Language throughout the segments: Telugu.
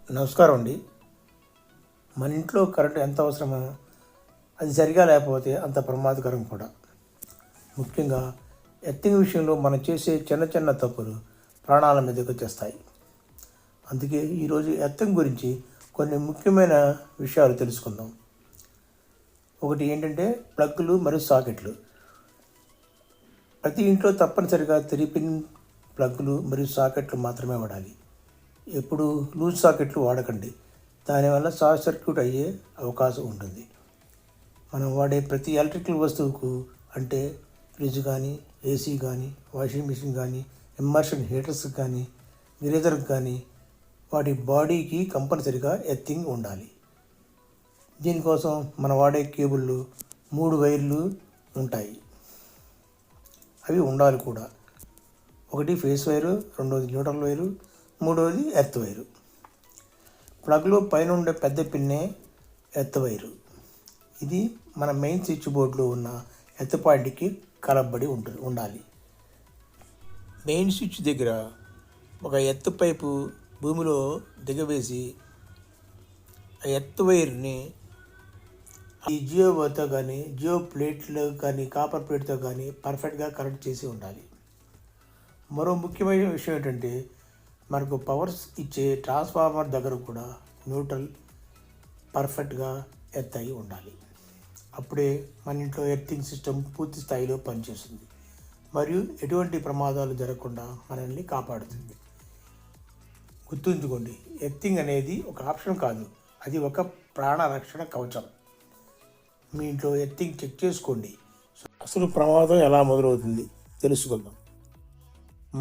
నమస్కారం అండి. మన ఇంట్లో కరెంట్ ఎంత అవసరమో అది సరిగా లేకపోతే అంత ప్రమాదకరం కూడా. ముఖ్యంగా ఎర్తింగ్ విషయంలో మనం చేసే చిన్న చిన్న తప్పులు ప్రాణాల మీదకి వచ్చేస్తాయి. అందుకే ఈరోజు ఎర్తింగ్ గురించి కొన్ని ముఖ్యమైన విషయాలు తెలుసుకుందాం. ఒకటి ఏంటంటే ప్లగ్లు మరియు సాకెట్లు. ప్రతి ఇంట్లో తప్పనిసరిగా 3 పిన్ ప్లగ్లు మరియు సాకెట్లు మాత్రమే వాడాలి. ఎప్పుడు లూజ్ సాకెట్లు వాడకండి. దానివల్ల షార్ట్ సర్క్యూట్ అయ్యే అవకాశం ఉంటుంది. మనం వాడే ప్రతి ఎలక్ట్రికల్ వస్తువుకు అంటే ఫ్రిడ్జ్ కానీ, ఏసీ కానీ, వాషింగ్ మిషన్ కానీ, ఇమ్మర్షన్ హీటర్స్ కానీ, గ్రీజర్కి కానీ వాటి బాడీకి కంపల్సరిగా ఎర్తింగ్ ఉండాలి. దీనికోసం మనం వాడే కేబుళ్ళు 3 వైర్లు ఉంటాయి. అవి ఉండాలి కూడా. ఒకటి ఫేస్ వైరు, రెండోది న్యూట్రల్ వైరు, మూడవది ఎర్త్ వైరు. ప్లగ్లో పైన ఉండే పెద్ద పిన్నే ఎర్త్ వైరు. ఇది మన మెయిన్ స్విచ్ బోర్డులో ఉన్న ఎర్త్ పాయింట్కి కలపబడి ఉండాలి. మెయిన్ స్విచ్ దగ్గర ఒక ఎర్త్ పైపు భూమిలో దిగవేసి ఆ ఎర్త్ వైర్ని ఈ జియో వైర్తో కానీ, జియో ప్లేట్లో కానీ, కాపర్ ప్లేట్తో కానీ పర్ఫెక్ట్గా కనెక్ట్ చేసి ఉండాలి. మరో ముఖ్యమైన విషయం ఏంటంటే మనకు పవర్స్ ఇచ్చే ట్రాన్స్ఫార్మర్ దగ్గర కూడా న్యూట్రల్ పర్ఫెక్ట్గా ఎర్త్ అయి ఉండాలి. అప్పుడే మన ఇంట్లో ఎర్తింగ్ సిస్టమ్ పూర్తి స్థాయిలో పనిచేస్తుంది మరియు ఎటువంటి ప్రమాదాలు జరగకుండా మనల్ని కాపాడుతుంది. గుర్తుంచుకోండి, ఎర్తింగ్ అనేది ఒక ఆప్షన్ కాదు, అది ఒక ప్రాణ రక్షణ కవచం. మీ ఇంట్లో ఎర్తింగ్ చెక్ చేసుకోండి. అసలు ప్రమాదం ఎలా మొదలవుతుంది తెలుసుకుందాం.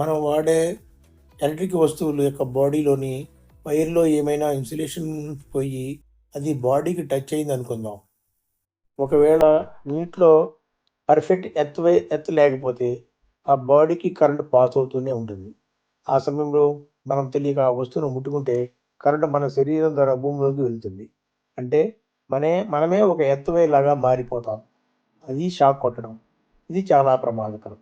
మనం వాడే ఎలక్ట్రిక్ వస్తువుల యొక్క బాడీలోని వైర్లో ఏమైనా ఇన్సులేషన్ పోయి అది బాడీకి టచ్ అయింది అనుకుందాం. ఒకవేళ నీటిలో పర్ఫెక్ట్ ఎర్త్ లేకపోతే ఆ బాడీకి కరెంట్ పాస్ అవుతూనే ఉంటుంది. ఆ సమయంలో మనం తెలియక ఆ వస్తువును ముట్టుకుంటే కరెంట్ మన శరీరం ద్వారా భూమిలోకి వెళ్తుంది. అంటే మనమే ఒక ఎర్త్ వైర్ లాగా మారిపోతాం. అది షాక్ కొట్టడం. ఇది చాలా ప్రమాదకరం.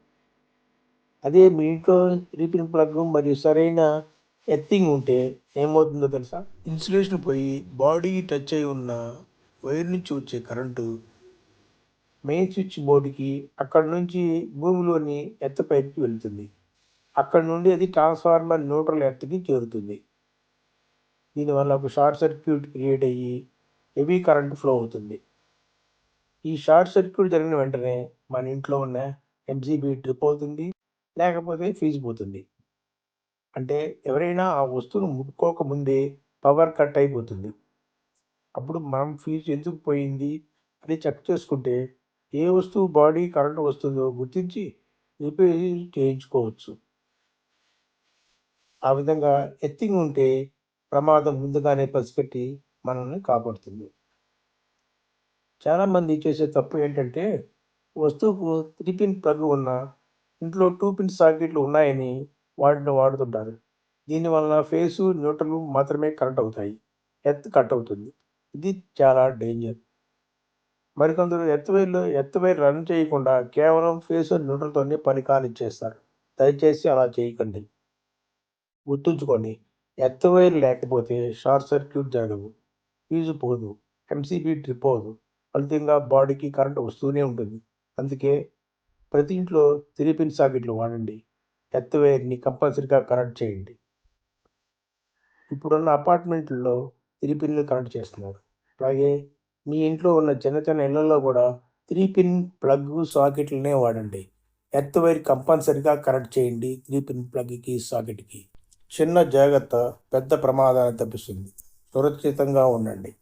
అదే మీ ఇంట్లో 3 పిన్ ప్లగ్ మరియు సరైన ఎర్తింగ్ ఉంటే ఏమవుతుందో తెలుసా? ఇన్సులేషన్ పోయి బాడీ టచ్ అయి ఉన్న వైర్ నుంచి వచ్చే కరెంటు మెయిన్ స్విచ్ బోర్డుకి అక్కడ నుంచి భూమిలోని ఎర్త్ పైకి వెళ్తుంది. అక్కడ నుండి అది ట్రాన్స్ఫార్మర్ న్యూట్రల్ ఎర్త్కి చేరుతుంది. దీనివల్ల ఒక షార్ట్ సర్క్యూట్ క్రియేట్ అయ్యి హెవీ కరెంట్ ఫ్లో అవుతుంది. ఈ షార్ట్ సర్క్యూట్ జరిగిన వెంటనే మన ఇంట్లో ఉన్న ఎంసీబీ ట్రిప్ అవుతుంది, లేకపోతే ఫీజు పోతుంది. అంటే ఎవరైనా ఆ వస్తువును ముట్టుకోకముందే పవర్ కట్ అయిపోతుంది. అప్పుడు మనం ఫీజు ఎందుకు పోయింది అని చెక్ చేసుకుంటే ఏ వస్తువు బాడీ కరెంట్ వస్తుందో గుర్తించి రిపేర్ చేయించుకోవచ్చు. ఆ విధంగా ఎర్తింగ్ ఉంటే ప్రమాదం ముందుగానే పసిగట్టి మనల్ని కాపాడుతుంది. చాలామంది చేసే తప్పు ఏంటంటే వస్తువుకు 3 పిన్ ప్లగ్ ఉన్న ఇంట్లో 2 పిన్ సాకెట్లు ఉన్నాయని వాటిని వాడుతుంటారు. దీనివల్ల ఫేసు, న్యూట్రల్ మాత్రమే కనెక్ట్ అవుతాయి. ఎర్త్ కట్ అవుతుంది. ఇది చాలా డేంజర్. మరికొందరు ఎర్త్ వైర్ రన్ చేయకుండా కేవలం ఫేసు, న్యూట్రల్తోనే పని కానిచ్చేస్తారు. దయచేసి అలా చేయకండి. గుర్తుంచుకోండి, ఎర్త్ వైర్ లేకపోతే షార్ట్ సర్క్యూట్ జరగదు, ఫీజు పోదు, ఎంసీబీ ట్రిప్ అవ్వదు. ఫలితంగా బాడీకి కరెంట్ వస్తూనే ఉంటుంది. అందుకే ప్రతి ఇంట్లో 3 పిన్ సాకెట్లు వాడండి. ఎర్త్ వైర్ని కంపల్సరీగా కనెక్ట్ చేయండి. ఇప్పుడున్న అపార్ట్మెంట్లలో 3 పిన్లు కనెక్ట్ చేస్తున్నారు. అలాగే మీ ఇంట్లో ఉన్న చిన్న చిన్న ఇళ్లలో కూడా 3 పిన్ ప్లగ్ సాకెట్లనే వాడండి. ఎర్త్ వైర్ కంపల్సరీగా కనెక్ట్ చేయండి 3 పిన్ ప్లగ్కి, సాకెట్కి. చిన్న జాగ్రత్త పెద్ద ప్రమాదాన్ని తప్పిస్తుంది. సురక్షితంగా ఉండండి.